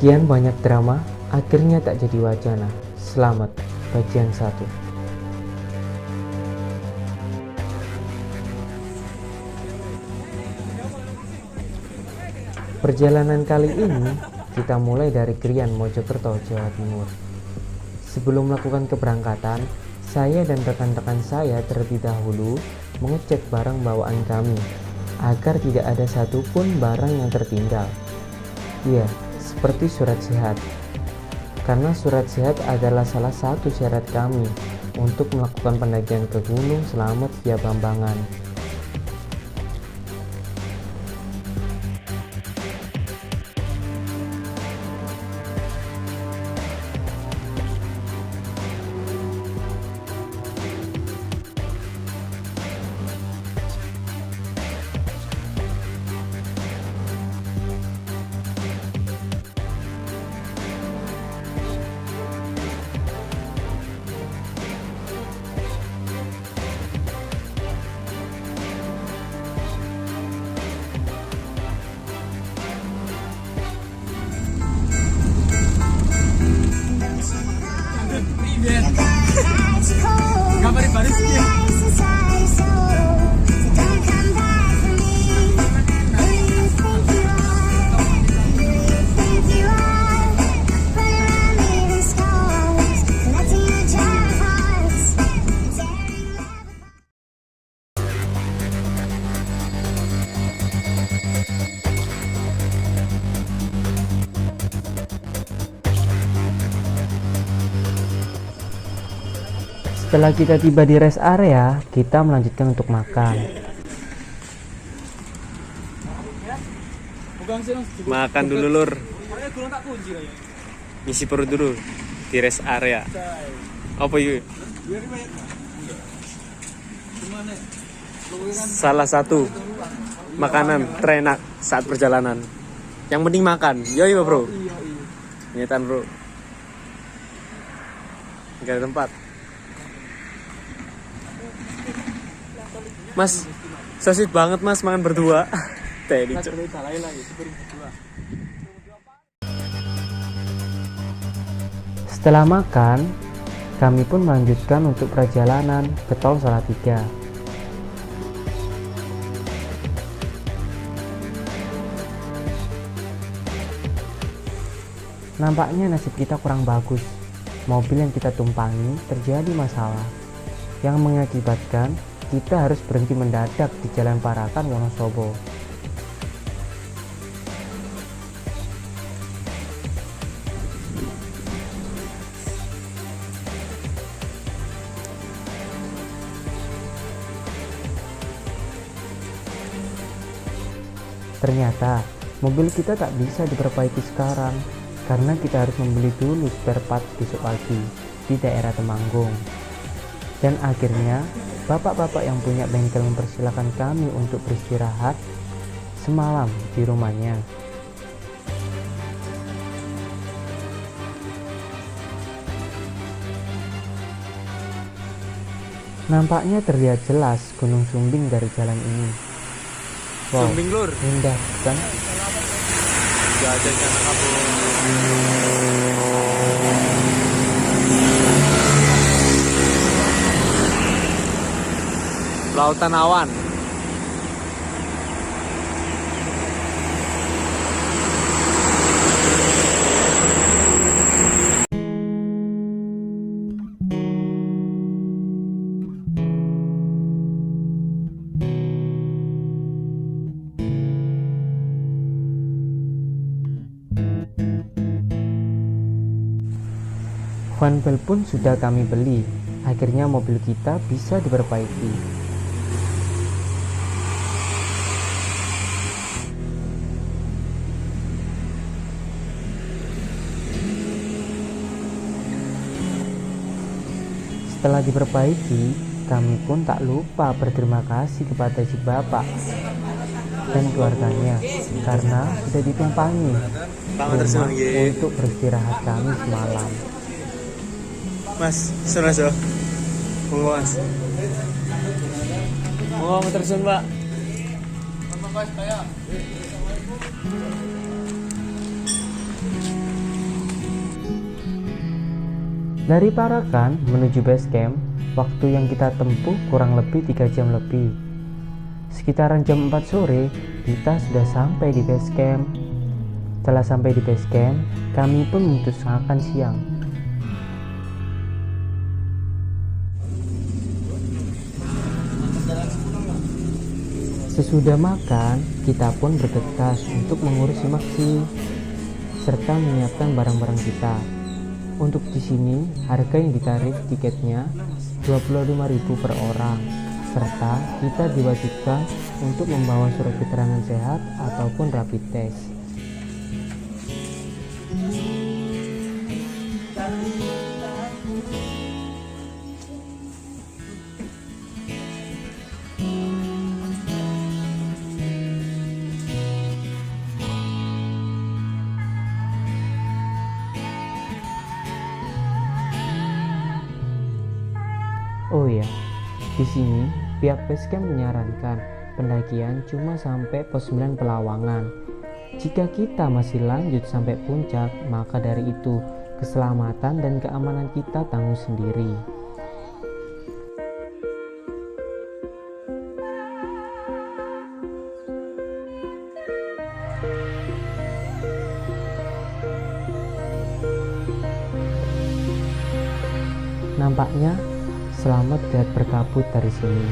Sekian banyak drama, akhirnya tak jadi wacana. Selamat, bagian 1. Perjalanan kali ini kita mulai dari Krian, Mojokerto, Jawa Timur. Sebelum melakukan keberangkatan, saya dan rekan-rekan saya terlebih dahulu mengecek barang bawaan kami agar tidak ada satupun barang yang tertinggal. Ya, seperti surat sehat. Karena surat sehat adalah salah satu syarat kami untuk melakukan pendakian ke Gunung Slamet via Bambangan. Gambar baris ya. Setelah kita tiba di rest area, kita melanjutkan untuk makan. Makan dulu lur. Ngisi perut dulu di rest area. Apa yuk? Salah satu makanan terenak saat perjalanan. Yang penting makan. Yoi bro. Nyetan bro. Gak ada tempat. Mas, so sweet banget mas makan berdua. Tadi Setelah makan, kami pun melanjutkan untuk perjalanan ke Tol Salatiga. Nampaknya nasib kita kurang bagus. Mobil yang kita tumpangi terjadi masalah yang mengakibatkan kita harus berhenti mendadak di Jalan Parakan, Wonosobo. Ternyata mobil kita tak bisa diperbaiki sekarang karena kita harus membeli dulu spare part besok pagi di daerah Temanggung. Dan akhirnya bapak-bapak yang punya bengkel mempersilahkan kami untuk beristirahat semalam di rumahnya. Nampaknya terlihat jelas Gunung Sumbing dari jalan ini. Wow, Sumbing lur. indah kan? Jajan anak kamu. Lautan awan. Vanbel pun sudah kami beli. Akhirnya mobil kita bisa diperbaiki. Setelah diperbaiki, kami pun tak lupa berterima kasih kepada si bapak dan keluarganya karena sudah ditumpangi rumah untuk beristirahat kami semalam. Mas, sana so. Monggo mas. Monggo tersun mbak. Dari Parakan menuju base camp, waktu yang kita tempuh kurang lebih 3 jam lebih. Sekitaran jam 4 sore, kita sudah sampai di base camp. Setelah sampai di base camp, kami pun memutuskan makan siang. Sesudah makan, kita pun bergegas untuk mengurus simaksi serta menyiapkan barang-barang kita. Untuk di sini, harga yang ditarik tiketnya 25.000 per orang, serta kita diwajibkan untuk membawa surat keterangan sehat ataupun rapid test. Oh ya, di sini pihak basecamp menyarankan pendakian cuma sampai pos 9 Pelawangan. Jika kita masih lanjut sampai puncak, maka dari itu keselamatan dan keamanan kita tanggung sendiri. Nampaknya selamat dan berkabut dari sini.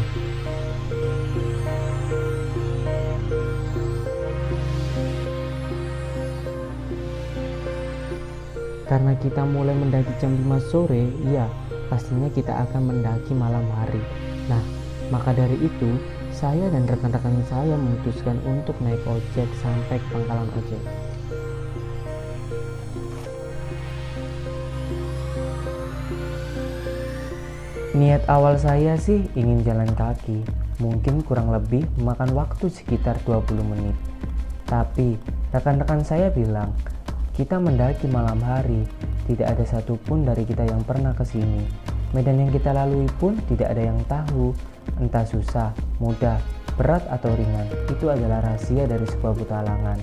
Karena kita mulai mendaki jam 5 sore, ya pastinya kita akan mendaki malam hari. Nah, maka dari itu, saya dan rekan-rekan saya memutuskan untuk naik ojek sampai ke pangkalan ojek. Niat awal saya sih ingin jalan kaki, mungkin kurang lebih memakan waktu sekitar 20 menit. Tapi rekan-rekan saya bilang, kita mendaki malam hari, tidak ada satupun dari kita yang pernah ke sini. Medan yang kita lalui pun tidak ada yang tahu, entah susah, mudah, berat atau ringan. Itu adalah rahasia dari sebuah petualangan.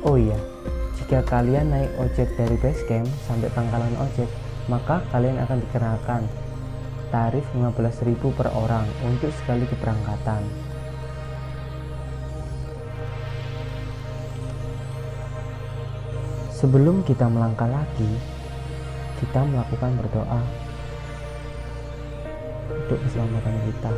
Oh iya, jika kalian naik ojek dari base camp sampai pangkalan ojek, maka kalian akan dikenakan tarif 15.000 per orang untuk sekali keberangkatan. Sebelum kita melangkah lagi, kita melakukan berdoa untuk keselamatan kita.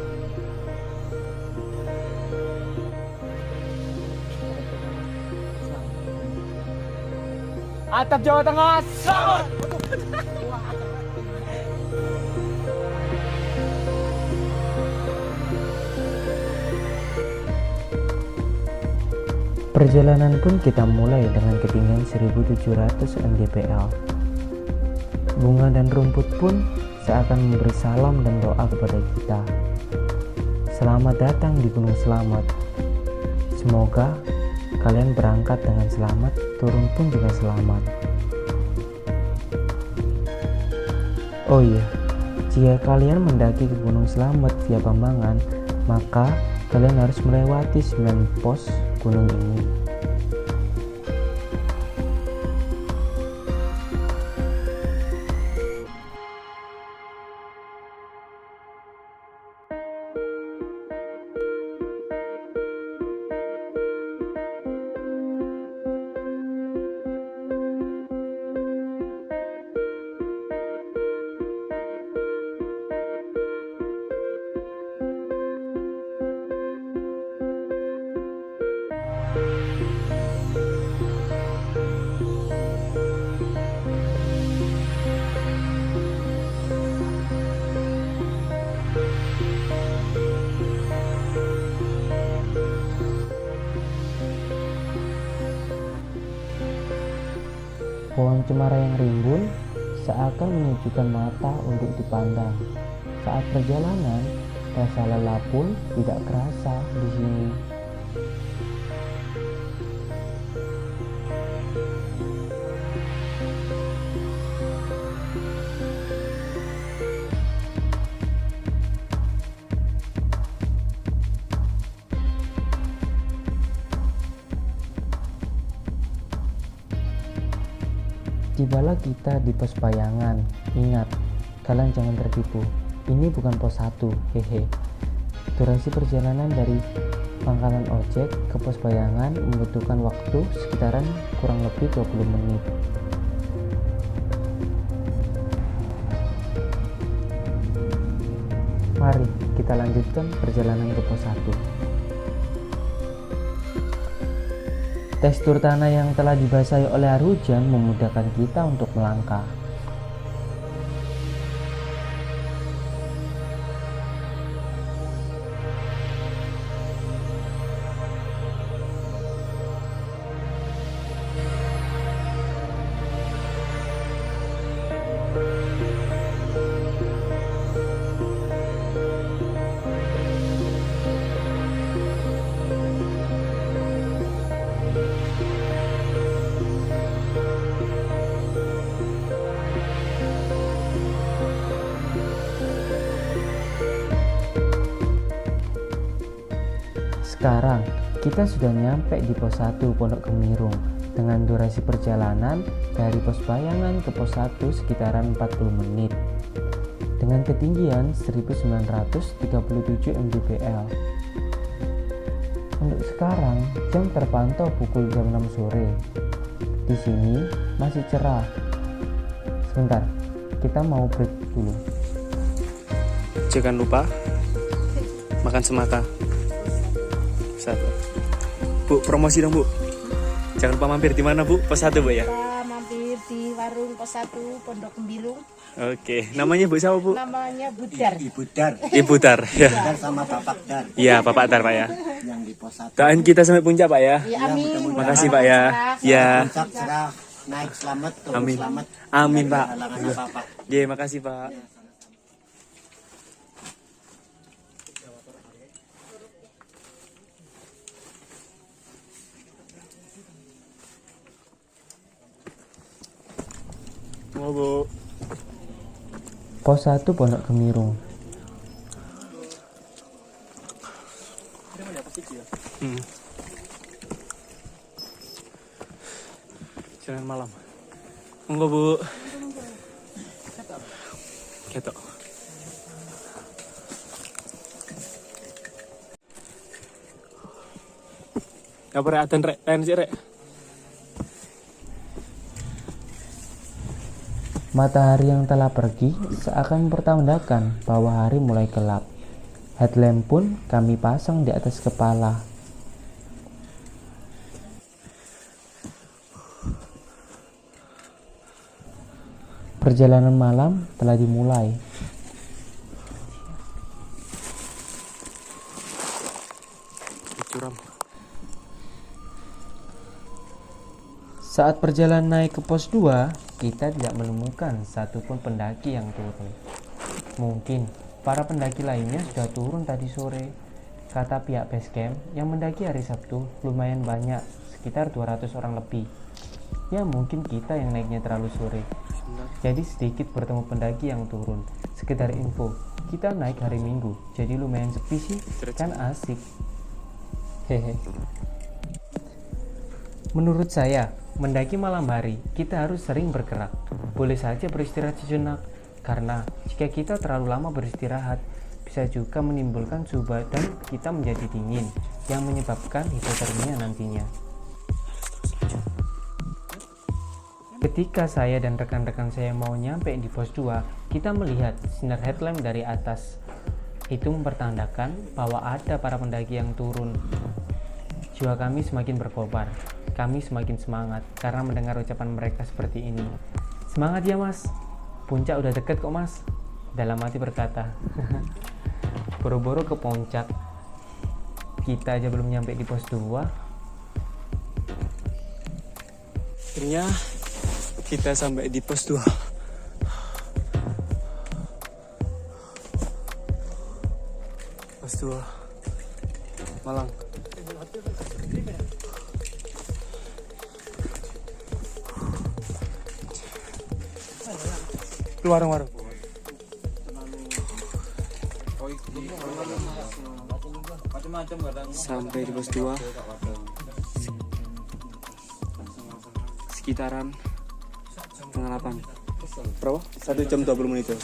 Atap Jawa Tengah, selamat! Perjalanan pun kita mulai dengan ketinggian 1700 mdpl. Bunga dan rumput pun seakan memberi salam dan doa kepada kita. Selamat datang di Gunung Selamat. Semoga kalian berangkat dengan selamat, turun pun juga selamat. Oh iya, jika kalian mendaki ke Gunung Selamat via Bambangan, maka kalian harus melewati 9 pos gunung ini. Pohon cemara yang rimbun seakan menyejukkan mata untuk dipandang. Saat perjalanan, rasa lelah pun tidak kerasa di sini. Tibalah kita di pos bayangan. Ingat, kalian jangan tertipu. Ini bukan pos 1, hehe. Durasi perjalanan dari pangkalan ojek ke pos bayangan membutuhkan waktu sekitaran kurang lebih 20 menit. Mari kita lanjutkan perjalanan ke pos 1. Tekstur tanah yang telah dibasahi oleh air hujan memudahkan kita untuk melangkah. Sekarang kita sudah nyampe di pos 1 Pondok Gemirung dengan durasi perjalanan dari pos bayangan ke pos 1 sekitaran 40 menit dengan ketinggian 1937 mdpl. Untuk sekarang jam terpantau pukul jam 6 sore. Di sini masih cerah. Sebentar, kita mau break dulu. Jangan lupa makan semangka. Satu. Bu, promosi dong Bu. Jangan lupa mampir di mana Bu? Pos 1 Bu ya. Kita mampir di warung pos 1 Pondok Gemirung. Oke, namanya Bu siapa Bu? Namanya Budar. Ibu Dar. Ibu Dar ya. Dar sama Bapak Dar Iya, Bapak Dar Pak ya. yang di pos 1. Doain kita sampai puncak Pak ya. Ya, amin. Makasih Pak ya. Ya. Puncak cerah, naik selamat, turun Amin. selamat. Amin Pak. Halangan apa-apa. Iya, makasih Pak. Mau Bu. Pos 1 Pondok Gemirung. Jalan malam. Monggo Bu. Ketok. Apa rek adan rek? Lain sih rek. Matahari yang telah pergi seakan mempertandakan bahwa hari mulai gelap. Headlamp pun kami pasang di atas kepala. Perjalanan malam telah dimulai. Curam. Saat perjalanan naik ke pos 2, kita tidak menemukan satupun pendaki yang turun. Mungkin para pendaki lainnya sudah turun tadi sore. Kata pihak base camp, yang mendaki hari Sabtu lumayan banyak, sekitar 200 orang lebih. Ya mungkin kita yang naiknya terlalu sore. Jadi sedikit bertemu pendaki yang turun. Sekedar info, kita naik hari Minggu, jadi lumayan sepi sih, kan asik. Hehe. Menurut saya, mendaki malam hari, kita harus sering bergerak. Boleh saja beristirahat sejenak, karena jika kita terlalu lama beristirahat, bisa juga menimbulkan suhu badan kita menjadi dingin, yang menyebabkan hipotermia nantinya. Ketika saya dan rekan-rekan saya mau nyampe di pos 2, kita melihat sinar headlamp dari atas. Itu mempertandakan bahwa ada para pendaki yang turun. Jiwa kami semakin berkobar. Kami semakin semangat karena mendengar ucapan mereka seperti ini. Semangat ya mas, puncak udah deket kok mas. Dalam hati berkata. Boro-boro ke puncak, kita aja belum nyampe di pos 2. Akhirnya kita sampai di pos 2. Pos 2 Malang. Warung-warung. Sampai di pos 2 sekitaran 7:30. Berapa? 1 jam 20 menit ya.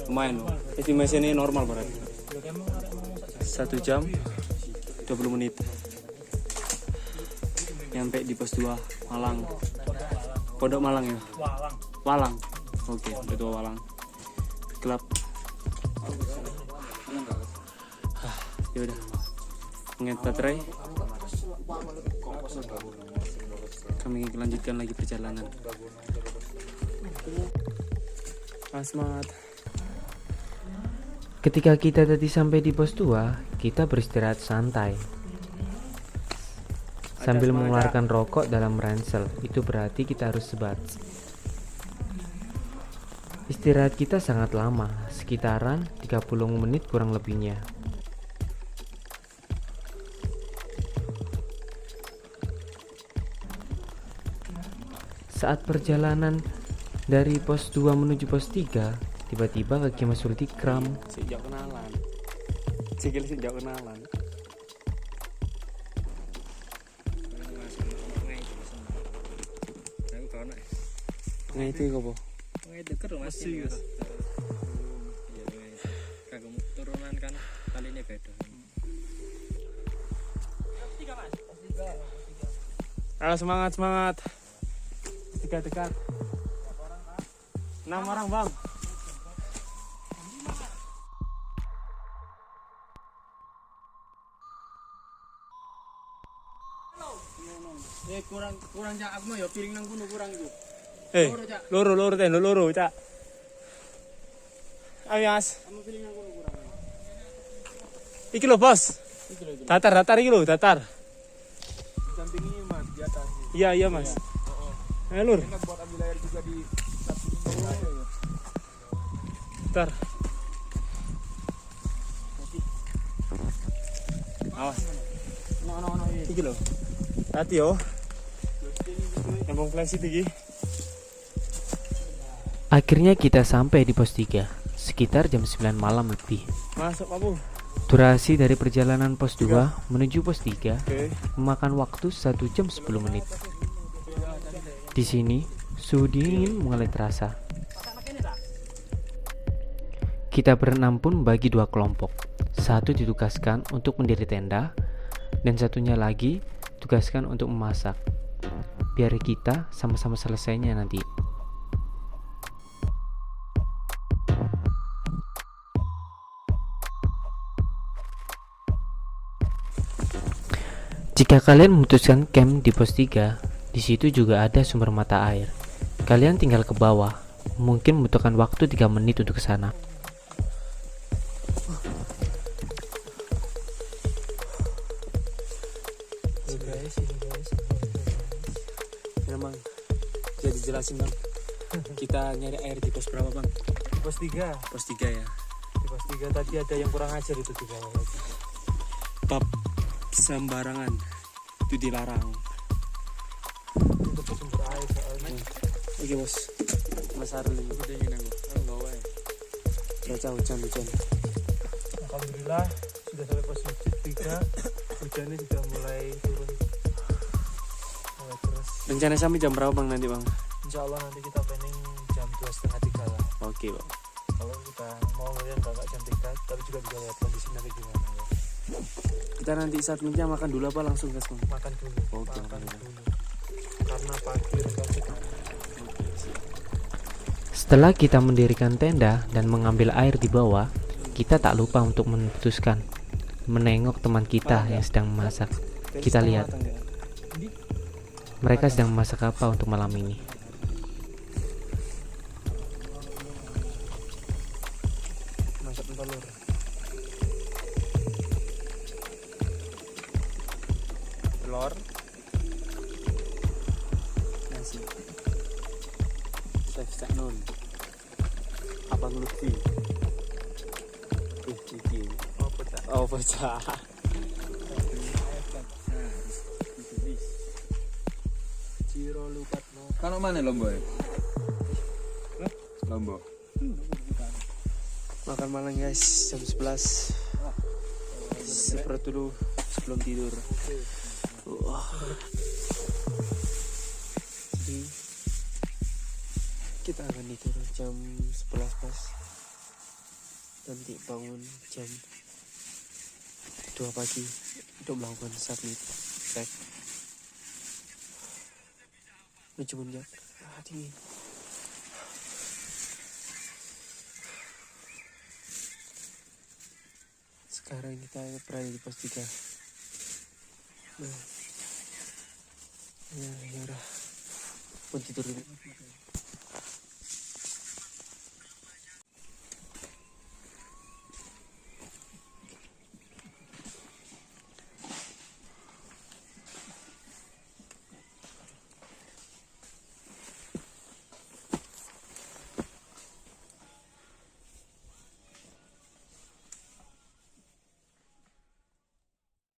Lumayan loh. Estimasi ini normal berarti. 1 jam 20 menit. Nyampe di pos 2 Malang. Pondok Malang ya? Walang. Oke, betul Walang. Gelap. Ya udah. Nget baterai. Kami lanjutkan lagi perjalanan. Semangat. Ketika kita tadi sampai di pos 2, kita beristirahat santai sambil mengeluarkan rokok dalam ransel. Itu berarti kita harus sebat. Istirahat kita sangat lama, sekitaran 30 menit kurang lebihnya. Saat perjalanan dari pos 2 menuju pos 3, tiba-tiba kaki Mas Ulti kram. Sejak kenalan. Sejak kenalan. Ngai itu apa? Ngai deker Mas. Iya, kagak turunan kan kali ini beda. Halo, semangat. Dekat. 6 orang, Bang. Kurang jak aku mah ya piring nang kono kurang itu. Loro, Cak. Ayo, Mas. Kamu piring nang kono kurang. Iki lho, Bos. Datar iki lho, datar. Samping ini Mas di atas. Iya, Mas. Ayo, Lur. Enak buat ambil air juga di samping aja ya. Datar. Awas. No. Iki lho. Hati yo. Ngomong flash iki. Akhirnya kita sampai di pos 3, sekitar jam 9 malam lebih. Masuk kamu. Durasi dari perjalanan pos 2 menuju pos 3 Oke. memakan waktu 1 jam 10 menit. Di sini, suhu dingin mulai terasa. Kita berenam pun bagi 2 kelompok. Satu ditugaskan untuk mendiri tenda, dan satunya lagi tugaskan untuk memasak. Biar kita sama-sama selesainya nanti. Jika kalian memutuskan camp di pos 3, di situ juga ada sumber mata air. Kalian tinggal ke bawah. Mungkin membutuhkan waktu 3 menit untuk ke sana. Guys. Memang jadi jelasin, Bang. Kita nyari air di pos berapa, Bang? Di pos 3. Pos 3 ya. Di pos 3 tadi ada yang kurang ajar itu di bawah. Bab sembarangan itu dilarang. Itu sumber air soalnya. Oke, Bos. Mas Arul ini udah ingin aku. Enggak wae. Cuaca hujan. Alhamdulillah sudah sampai pos 3. Hujannya sudah mulai turun. Mulai terus. Rencana sampai jam berapa, Bang, nanti, Bang? Insya Allah nanti kita planning jam 2:30 lah. Oke, Bang. Kalau kita mau ngeliat nggak jam 3, tapi juga bisa lihat kondisi nanti gimana ya. Kita nanti saat minta makan dulu apa langsung gas, Bang? Makan dulu. Oke, makan makan dulu. Karena pagi rencana kita. Setelah kita mendirikan tenda dan mengambil air di bawah, kita tak lupa untuk memutuskan menengok teman kita yang sedang memasak. Kita lihat mereka sedang memasak apa untuk malam ini. Masak telur. Telur. Nasi. Chef Caknun. Abang Lutfi. Iki. Oh, pecah. Ciro lupat no. Kano mana lombo ya? Lombo. Makan malam, guys, jam 11. Seperti dulu sebelum tidur. Wah. Kita akan tidur jam 11 pas. Nanti bangun jam 2 pagi untuk melakukan submit tag. Menjemunjak, dingin. Sekarang kita berada di pos 3. Nah, ya udah, pun tidur dulu.